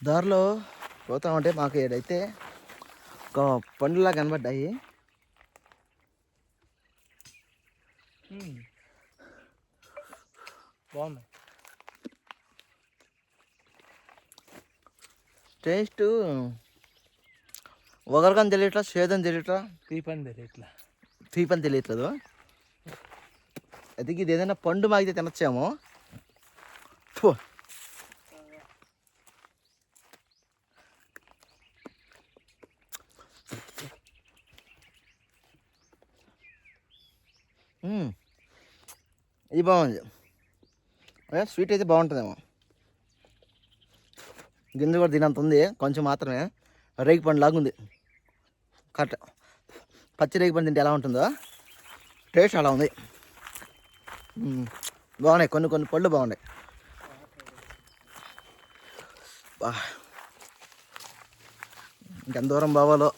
దారిలో పోతా ఉంటే మాకు ఏడైతే ఒక పండులా కనబడ్డాయి. బాగున్నాయి. టేస్ట్ ఒకరికని తెలియట్లా, సేదని తెలియట్లా, తీపని తెలియట్లా, తీపని తెలియట్లేదు. అది ఇది ఏదైనా పండు మాగితే తినచ్చేమో. ఇది బాగుంది. స్వీట్ అయితే బాగుంటుందేమో. గింజ కూడా తినంత ఉంది, కొంచెం మాత్రమే. రేగి పండు లాగా ఉంది. కరెక్ట్ పచ్చి రేగి పండు తింటే ఎలా ఉంటుందో టేస్ట్ అలా ఉంది. బాగున్నాయి, కొన్ని కొన్ని పళ్ళు బాగున్నాయి. ఇంకెంత దూరం బావాలో.